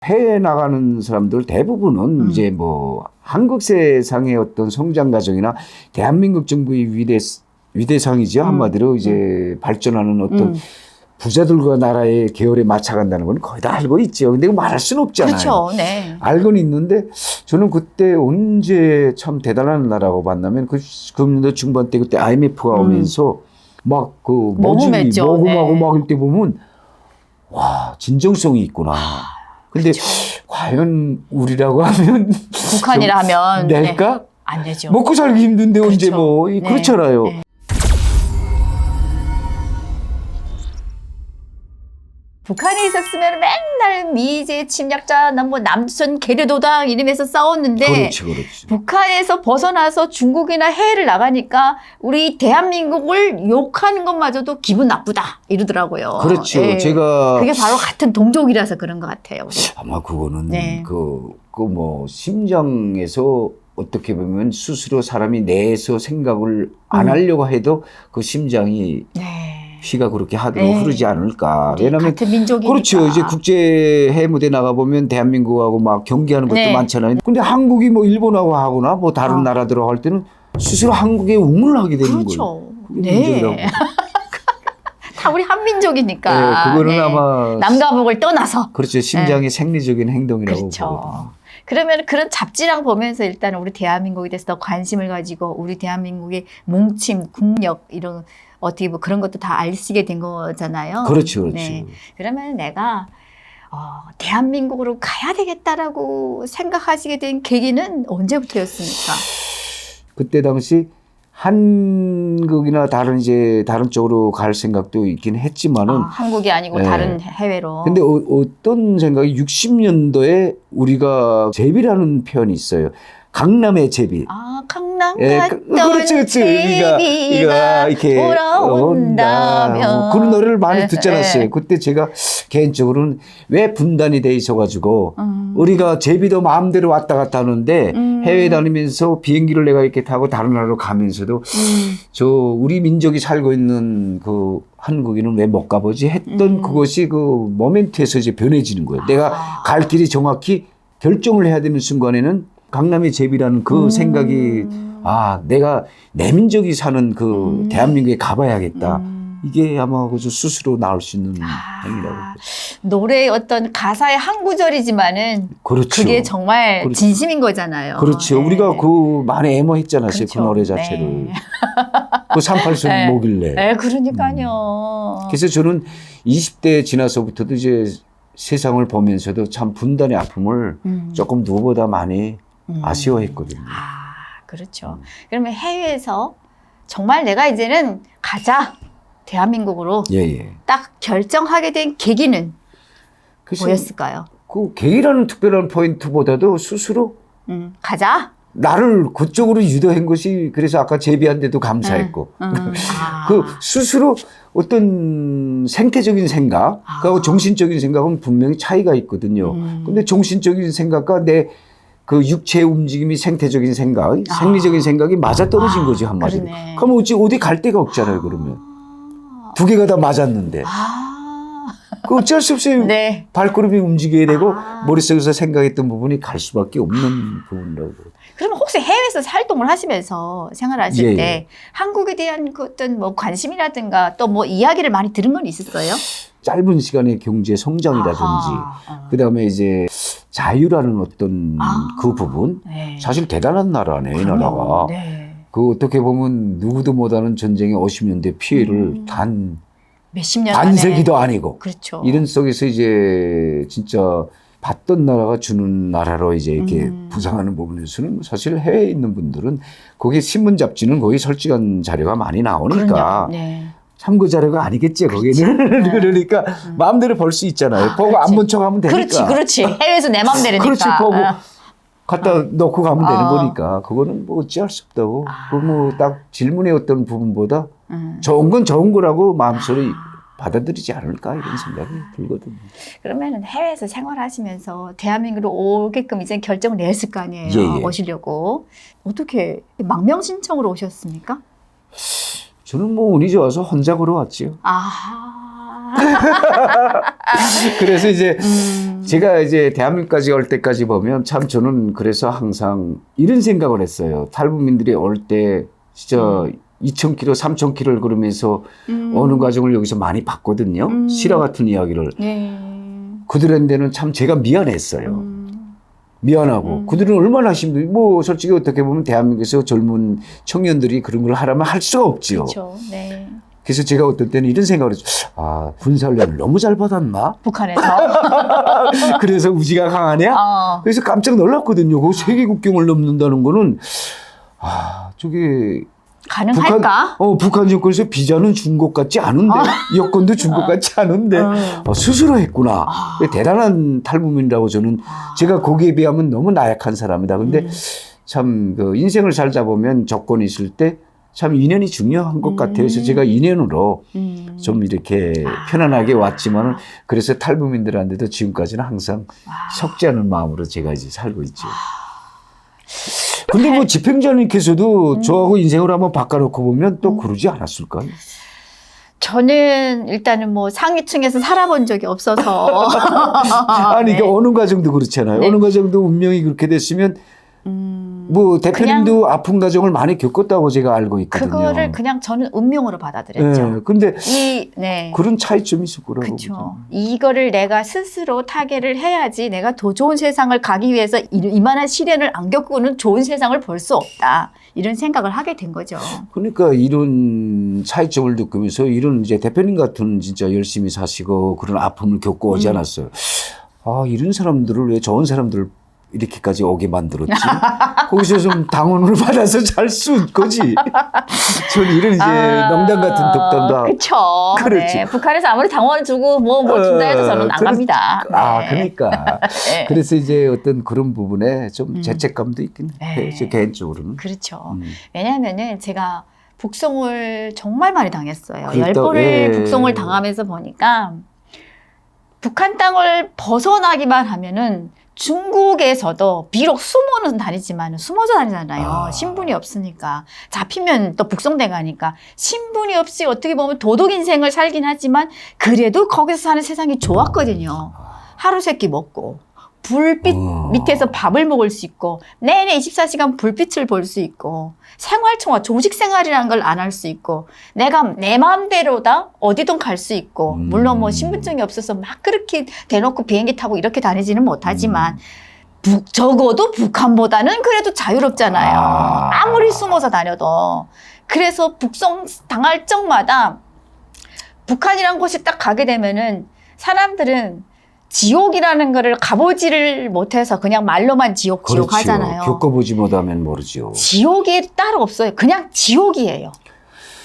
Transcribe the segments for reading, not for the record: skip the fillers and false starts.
해외 나가는 사람들 대부분은 이제 뭐 한국 세상의 어떤 성장 과정이나 대한민국 정부의 위대상이죠. 한마디로 이제 발전하는 어떤 부자들과 나라의 계열에 맞춰간다는 건 거의 다 알고 있죠. 근데 말할 수는 없잖아요. 그렇죠. 네. 알고는 있는데 저는 그때 언제 참 대단한 나라고 봤냐면 그 금년도 중반 때 그때 IMF가 오면서 막 그 모금했죠. 모금하고 네. 막 이럴 때 보면 와 진정성이 있구나. 근데 과연 우리라고 하면 북한이라 하면 낼까? 네. 안 되죠. 먹고 살기 힘든데 언제 그렇죠. 뭐 네. 그렇잖아요. 네. 북한에 있었으면 맨날 미제 침략자, 뭐 남선 계류도당 이러면서 싸웠는데 그렇지, 그렇지. 북한에서 벗어나서 중국이나 해외를 나가니까 우리 대한민국을 욕하는 것마저도 기분 나쁘다 이러더라고요. 그렇죠. 예. 제가 그게 바로 같은 동족이라서 그런 것 같아요. 우리. 아마 그거는 네. 그 뭐 심장에서 어떻게 보면 스스로 사람이 내에서 생각을 안 하려고 해도 그 심장이 네. 피가 그렇게 하도록 네. 흐르지 않을까. 우리 왜냐하면 같은 민족이니까. 그렇죠. 이제 국제 해외 무대 나가 보면 대한민국하고 막 경기하는 것도 네. 많잖아요. 근데 한국이 뭐 일본하고 하거나 뭐 다른 나라들하고 할 때는 스스로 한국에 웅을 하게 되는 거예요. 그렇죠. 그게 네. 문제라고. 다 우리 한민족이니까. 네, 그거는 아마 남과 북을 떠나서. 그렇죠. 심장의 생리적인 행동이라고 그렇죠. 보거든요. 그러면 그런 잡지랑 보면서 일단 우리 대한민국에 대해서 더 관심을 가지고 우리 대한민국의 뭉침, 국력 이런 어떻게 뭐 그런 것도 다 아시게 된 거잖아요. 그렇죠, 그렇죠. 네. 그러면 내가 대한민국으로 가야 되겠다라고 생각하시게 된 계기는 언제부터였습니까? 그때 당시 한국이나 다른 쪽으로 갈 생각도 있긴 했지만은 한국이 아니고 네. 다른 해외로. 근데 어떤 생각이 60년도에 우리가 제비라는 표현이 있어요. 강남의 제비. 강남 예, 갔던 그렇죠, 그렇죠. 제비가 이렇게 돌아온다면 그런 노래를 많이 듣지 네, 않았어요. 네. 그때 제가 개인적으로는 왜 분단이 돼 있어가지고 우리가 제비도 마음대로 왔다 갔다 하는데 해외 다니면서 비행기를 내가 이렇게 타고 다른 나라로 가면서도 저 우리 민족이 살고 있는 그 한국인은 왜 못 가보지 했던 그것이 그 모멘트에서 이제 변해지는 거예요. 내가 갈 길이 정확히 결정을 해야 되는 순간에는 강남의 제비라는 그 생각이 내가 내 민족이 사는 그 대한민국에 가봐야겠다. 이게 아마 그 스스로 나올 수 있는 행위라고. 노래의 어떤 가사의 한 구절이지만은 그렇죠. 그게 정말 그렇죠. 진심인 거잖아요. 그렇죠. 네. 우리가 그 많이 애모했잖아요. 그렇죠. 그 노래 자체를. 네. 그 38선 네. 뭐길래. 네, 그러니까요. 그래서 저는 20대 지나서부터도 이제 세상을 보면서도 참 분단의 아픔을 조금 누구보다 많이 아쉬워했거든요. 그렇죠. 그러면 해외에서 정말 내가 이제는 가자. 대한민국으로 예. 딱 결정하게 된 계기는 그래서 뭐였을까요? 그 계기라는 특별한 포인트보다도 스스로 가자. 나를 그쪽으로 유도한 것이 그래서 아까 제비한테도 감사했고 그 스스로 어떤 생태적인 생각, 그하고 정신적인 생각은 분명히 차이가 있거든요. 근데 정신적인 생각과 내 그 육체의 움직임이 생태적인 생각, 생리적인 생각이 맞아떨어진 거지 한마디로. 그러네. 그럼 어디 갈 데가 없잖아요. 그러면 두 개가 다 맞았는데. 그 어쩔 수 없이 네. 발걸음이 움직여야 되고 머릿속에서 생각했던 부분이 갈 수밖에 없는 부분이라고. 그러면 혹시 해외에서 활동을 하시면서 생활하실 예, 때 예. 한국에 대한 그 어떤 뭐 관심이라든가 또 뭐 이야기를 많이 들은 건 있었어요? 짧은 시간의 경제 성장이라든지 그다음에 이제 자유라는 어떤 그 부분 네. 사실 대단한 나라네 이 나라가. 네. 그 어떻게 보면 누구도 못하는 전쟁의 50년대 피해를 단 몇십 년 반세기도 아니고 그렇죠. 이런 속에서 이제 진짜 받던 나라가 주는 나라로 이제 이렇게 부상하는 부분에서는 사실 해외에 있는 분들은 거기 신문 잡지는 거의 솔직한 자료가 많이 나오니까 네. 참고 자료가 아니겠지 거기는. 그러니까 마음대로 볼 수 있잖아요. 보고 안 본 척하면 되니까. 그렇지. 해외에서 내 맘대로니까. 그렇지. 보고 갖다 놓고 가면 되는 거니까 그거는 뭐 어찌할 수 없다고. 그 뭐 딱 질문의 어떤 부분보다 좋은 건 좋은 거라고 마음속에 받아들이지 않을까 이런 생각이 들거든요. 그러면 해외에서 생활하시면서 대한민국으로 오게끔 이제 결정을 내었을 거 아니에요. 예. 오시려고. 어떻게 망명 신청으로 오셨습니까? 저는 뭐 운이 좋아서 혼자 걸어왔지요. 아. 그래서 이제 제가 이제 대한민국까지 올 때까지 보면 참 저는 그래서 항상 이런 생각을 했어요. 탈북민들이 올 때 진짜 2,000km, 3,000km를 걸으면서 어느 과정을 여기서 많이 봤거든요. 실화 같은 이야기를. 네. 그들한테는 참 제가 미안했어요. 미안하고 그들은 얼마나 힘들지. 뭐 솔직히 어떻게 보면 대한민국에서 젊은 청년들이 그런 걸 하라면 할 수가 없지요. 그렇죠. 네. 그래서 제가 어떤 때는 이런 생각을 했죠. 아, 군사훈련을 너무 잘 받았나? 북한에서. 그래서 우지가 강하냐? 그래서 깜짝 놀랐거든요. 그 세계 국경을 넘는다는 거는 아, 저게 가능할까? 북한 정권에서 비자는 준 것 같지 않은데, 여권도 준 것 같지 않은데, 스스로 했구나. 대단한 탈북민이라고 저는, 제가 거기에 비하면 너무 나약한 사람이다. 근데 참, 그 인생을 살다 보면 조건이 있을 때 참 인연이 중요한 것 같아요. 그래서 제가 인연으로 좀 이렇게 편안하게 왔지만은, 그래서 탈북민들한테도 지금까지는 항상 속지 않은 마음으로 제가 이제 살고 있죠. 근데 뭐 집행자님께서도 저하고 인생을 한번 바꿔놓고 보면 또 그러지 않았을까요? 저는 일단은 뭐 상위층에서 살아본 적이 없어서. 아니, 네. 이게 어느 과정도 그렇잖아요. 네. 어느 과정도 운명이 그렇게 됐으면 뭐 대표님도 아픈 과정을 많이 겪었다고 제가 알고 있거든요. 그거를 그냥 저는 운명으로 받아들였죠. 네, 근데 네. 그런 차이점이 있을 거라고. 그렇죠. 이거를 내가 스스로 타개를 해야지 내가 더 좋은 세상을 가기 위해서 이만한 시련을 안 겪고는 좋은 세상을 볼 수 없다. 이런 생각을 하게 된 거죠. 그러니까 이런 차이점을 느끼면서 이런 이제 대표님 같은 진짜 열심히 사시고 그런 아픔을 겪고 오지 않았어요. 아, 이런 사람들을 왜 좋은 사람들을 이렇게까지 오게 만들었지? 거기서 좀 당원을 받아서 잘 수 있거지. 저는 이런 이제 농담 같은 덕담도. 그렇죠. 그렇지. 네. 북한에서 아무리 당원을 주고 뭐 준다 해도 저는 안 갑니다. 아, 네. 그러니까. 네. 그래서 이제 어떤 그런 부분에 좀 죄책감도 있긴 해요. 네. 저 개인적으로는. 그렇죠. 왜냐하면은 제가 북송을 정말 많이 당했어요. 그러니까, 10번을 예. 북송을 당하면서 보니까 북한 땅을 벗어나기만 하면은 중국에서도 비록 숨어는 다니지만 숨어서 다니잖아요. 신분이 없으니까. 잡히면 또 북송돼 가니까 신분이 없이 어떻게 보면 도덕 인생을 살긴 하지만 그래도 거기서 사는 세상이 좋았거든요. 하루 세끼 먹고 불빛 밑에서 밥을 먹을 수 있고 내내 24시간 불빛을 볼 수 있고 생활총화 조직 생활이라는 걸 안 할 수 있고 내가 내 마음대로다 어디든 갈 수 있고 물론 뭐 신분증이 없어서 막 그렇게 대놓고 비행기 타고 이렇게 다니지는 못하지만 적어도 북한보다는 그래도 자유롭잖아요. 아무리 숨어서 다녀도. 그래서 북송 당할 적마다 북한이란 곳이 딱 가게 되면은 사람들은 지옥이라는 거를 가보지를 못해서 그냥 말로만 지옥 그렇지요. 하잖아요. 겪어보지 못하면 모르죠. 지옥이 따로 없어요. 그냥 지옥이에요.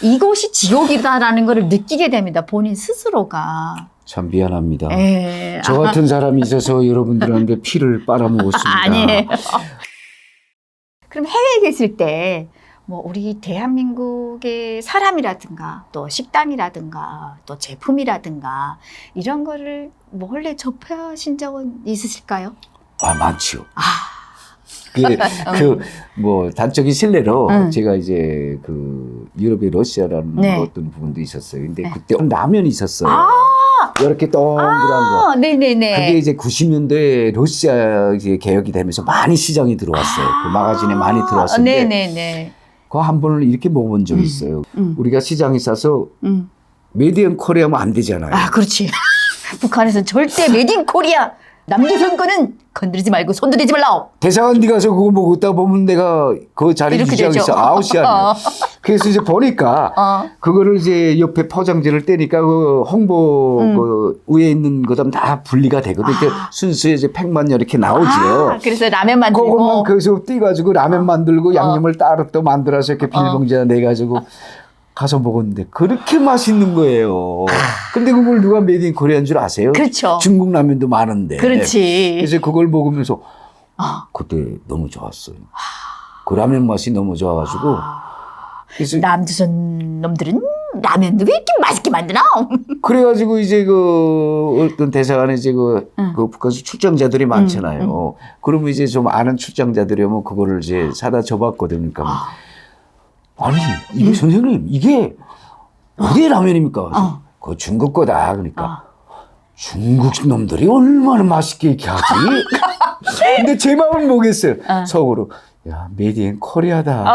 이곳이 지옥이다라는 거를 느끼게 됩니다. 본인 스스로가. 참 미안합니다. 에. 저 같은 사람이 있어서 여러분들한테 피를 빨아먹었습니다. 아니에요. 그럼 해외에 계실 때 뭐 우리 대한민국의 사람이라든가 또 식당이라든가 또 제품이라든가 이런 거를 원래 접하신 적은 있으실까요? 아, 많지요. 뭐 단적인 실례로 제가 이제 그 유럽의 러시아라는 네. 어떤 부분도 있었어요. 근데 그때 라면이 있었어요. 이렇게 동그란 거. 네네네. 그게 이제 90년도에 러시아 이제 개혁이 되면서 많이 시장이 들어왔어요. 그 마가진에 많이 들어왔었는데 네네네. 그 한 번을 이렇게 먹어본 적이 있어요. 우리가 시장에 싸서 메이드 인 코리아 하면 안 되잖아요. 아, 그렇지. 북한에서는 절대 메이드 인 코리아 남조선 거는 건드리지 말고 손들이지 말라. 대사관 네 가서 그거 먹었다 보면 내가 그 자리 이렇게 유지하고 되죠. 있어. 아웃이 아니야. 그래서 이제 보니까 그거를 이제 옆에 포장지를 떼니까 그 홍보 그 위에 있는 거다 다 분리가 되거든. 순수히 이제 팩만 이렇게 나오지요. 그래서 라면 만들고. 그것만 거기서 떼가지고 라면 만들고 양념을 따로 또 만들어서 이렇게 비닐봉지에 내가지고 가서 먹었는데 그렇게 맛있는 거예요. 근데 그걸 누가 메이드 인 코리아인 줄 아세요? 그렇죠. 중국 라면도 많은데. 그렇지. 그래서 그걸 먹으면서 그때 너무 좋았어요. 그 라면 맛이 너무 좋아가지고. 그래서 남조선 놈들은 라면도 왜 이렇게 맛있게 만드나? 그래가지고 이제 그 어떤 대사관에 이제 그 북한에서 출장자들이 많잖아요. 그러면 이제 좀 아는 출장자들이 오면 그거를 이제 사다 줘봤거든요. 그러니까 아니 이게 선생님 이게 어디의 라면입니까? 그 중국 거다. 그러니까 중국 놈들이 얼마나 맛있게 이렇게 하지? 근데 제 마음은 뭐겠어요? 속으로 야 메이드 인 코리아다.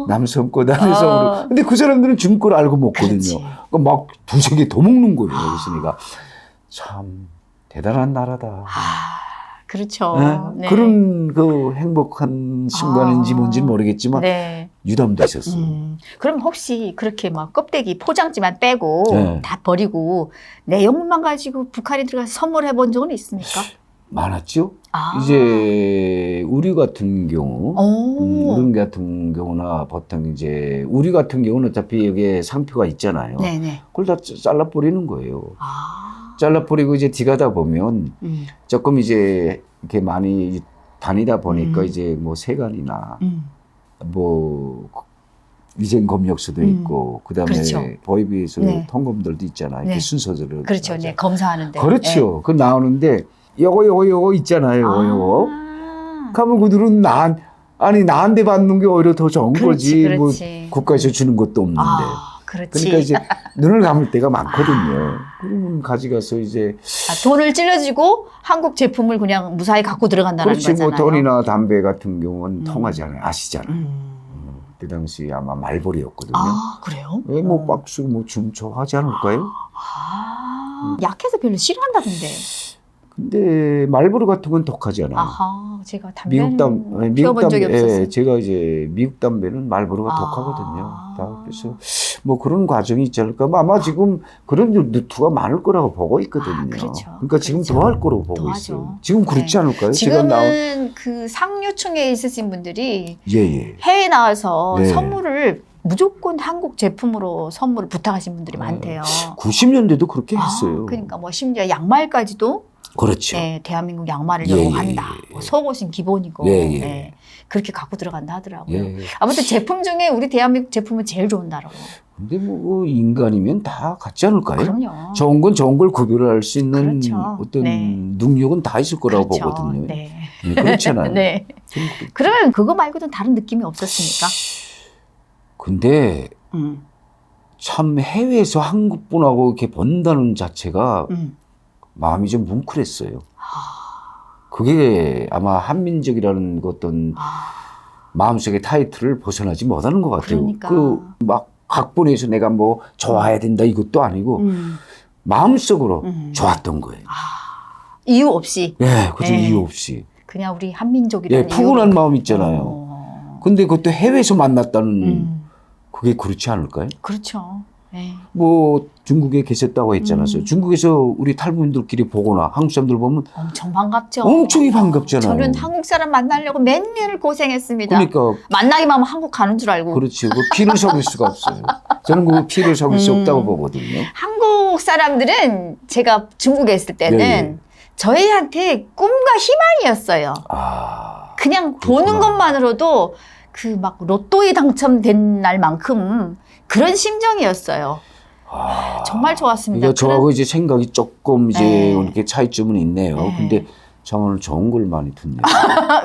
남성거다. 속으로. 근데 그 사람들은 중국 걸 알고 먹거든요. 그러니까 막 두세 개 더 먹는 거예요. 그러니까 참 대단한 나라다. 그렇죠. 네? 그런 그 행복한 순간인지 뭔지는 모르겠지만 유담되셨어요. 그럼 혹시 그렇게 막 껍데기 포장지만 빼고 다 버리고 내용물만 가지고 북한에 들어가서 선물해 본 적은 있습니까? 많았죠. 이제 우리 같은 경우, 우리 같은 경우나 보통 이제 우리 같은 경우는 어차피 여기에 상표가 있잖아요. 그걸 다 잘라 버리는 거예요. 잘라 버리고 이제 뒤가다 보면 조금 이제 이렇게 많이 다니다 보니까 이제 뭐 세관이나 뭐 위생 검역소도 있고 그다음에 보이비에서 통검들도 있잖아요. 그 순서대로. 그렇죠. 검사하는데. 그렇죠. 그 나오는데 요거 있잖아요. 요거. 가면 그들은 나한테 받는 게 오히려 더 좋은 거지. 뭐 국가에서 주는 것도 없는데. 그러니까 이제 눈을 감을 때가 많거든요. 그러면 가져가서 이제 돈을 찔러주고 한국 제품을 그냥 무사히 갖고 들어간다는 거잖아요. 그렇지. 뭐 돈이나 담배 같은 경우는 통하잖아요. 아시잖아요. 그 당시 아마 말벌이었거든요. 그래요? 뭐 박수 뭐 춤춰하지 않을까요? 약해서 별로 싫어한다던데. 근데 말보로 같은 건 독하지 않아요. 제가 담배는 피워본 적이 없었어요. 제가 이제 미국 담배는 말보로가 독하거든요. 그래서 뭐 그런 과정이 있지 않을까. 아마 지금 그런 루트가 많을 거라고 보고 있거든요. 그러니까 지금 더 할 거라고 보고 있어요. 지금 그렇지 않을까요? 지금은 그 상류층에 있으신 분들이 해외 나와서 선물을 무조건 한국 제품으로 선물을 부탁하신 분들이 많대요. 90년대도 그렇게 했어요. 그러니까 뭐 심지어 양말까지도 그렇죠. 대한민국 양말을 요구한다. 속옷은 기본이고 그렇게 갖고 들어간다 하더라고요. 아무튼 제품 중에 우리 대한민국 제품은 제일 좋은다라고. 근데 뭐 인간이면 다 같지 않을까요? 그럼요. 좋은 건 좋은 걸 구별을 할 수 있는 어떤 능력은 다 있을 거라고 보거든요. 그렇잖아요. 그러면 그거 말고는 다른 느낌이 없었습니까? 근데 참 해외에서 한국 분하고 이렇게 본다는 자체가 마음이 좀 뭉클했어요. 그게 아마 한민족이라는 어떤 마음속의 타이틀을 벗어나지 못하는 것 같아요. 그 막 각본에서 내가 뭐 좋아야 된다 이것도 아니고 마음속으로 좋았던 거예요. 이유 없이. 그죠. 이유 없이. 그냥 우리 한민족이라는 푸근한 마음 있잖아요. 근데 그것도 해외에서 만났다는 그게 그렇지 않을까요? 그렇죠. 뭐 중국에 계셨다고 했잖아요. 중국에서 우리 탈북민들끼리 보거나 한국 사람들 보면 엄청 반갑죠. 엄청 반갑잖아요. 저는 한국 사람 만나려고 몇 년을 고생했습니다. 그러니까 만나기만 하면 한국 가는 줄 알고. 그렇지. 그 피를 속일 수가 없어요. 저는 그 피를 속일 수 없다고 보거든요. 한국 사람들은 제가 중국에 있을 때는 저희한테 꿈과 희망이었어요. 그냥 보는 것만으로도 그 막 로또에 당첨된 날만큼 그런 심정이었어요. 정말 좋았습니다. 저하고 이제 생각이 조금 이제 이렇게 차이점은 있네요. 근데 저는 좋은 걸 많이 듣네요.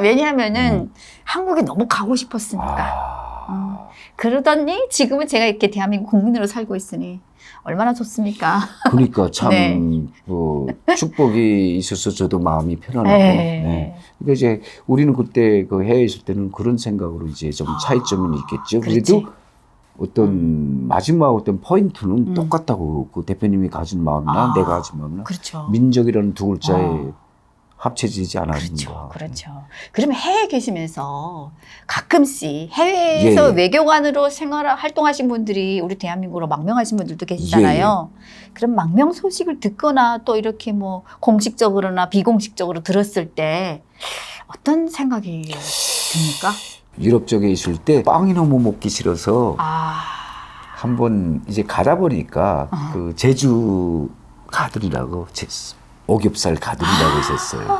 왜냐하면은 한국에 너무 가고 싶었으니까. 그러더니 지금은 제가 이렇게 대한민국 국민으로 살고 있으니 얼마나 좋습니까? 그러니까 참 축복이 있어서 저도 마음이 편안하고. 그러니까 이제 우리는 그때 그 해외에 있을 때는 그런 생각으로 이제 좀 차이점은 있겠죠. 그래도 어떤 마지막 어떤 포인트는 똑같다고 그 대표님이 가진 마음이나 내가 가진 마음이나 민족이라는 두 글자에 합쳐지지 않았는가. 그렇죠. 그러면 해외에 계시면서 가끔씩 해외에서 외교관으로 활동하신 분들이 우리 대한민국으로 망명하신 분들도 계시잖아요. 그럼 망명 소식을 듣거나 또 이렇게 뭐 공식적으로나 비공식적으로 들었을 때 어떤 생각이 듭니까? 유럽 쪽에 있을 때 빵이 너무 먹기 싫어서 한번 이제 가다 보니까 그 제주 가들이라고 오겹살 가들이라고 있었어요.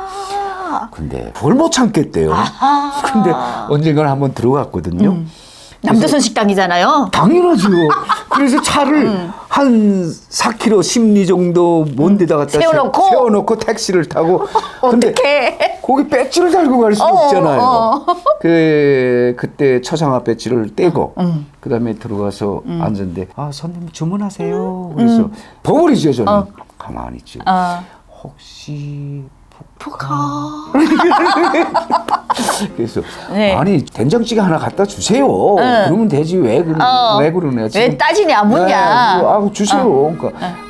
근데 그걸 못 참겠대요. 근데 언젠가는 한번 들어갔거든요. 남조선 식당이잖아요. 당연하죠. 그래서 차를 한 4km 10리 정도 먼 데다 갖다 세워놓고 택시를 타고. 근데 거기 배지를 달고 갈 수 없잖아요. 그때 초상화 배지를 떼고 그다음에 들어가서 앉았는데 손님 주문하세요. 그래서 버버리죠 저는. 가만히 있지. 혹시 북한. 그래서 네. 아니 된장찌개 하나 갖다 주세요. 그러면 되지 왜 그러냐 왜 지금. 따지냐 묻냐. 네, 주세요. 그러니까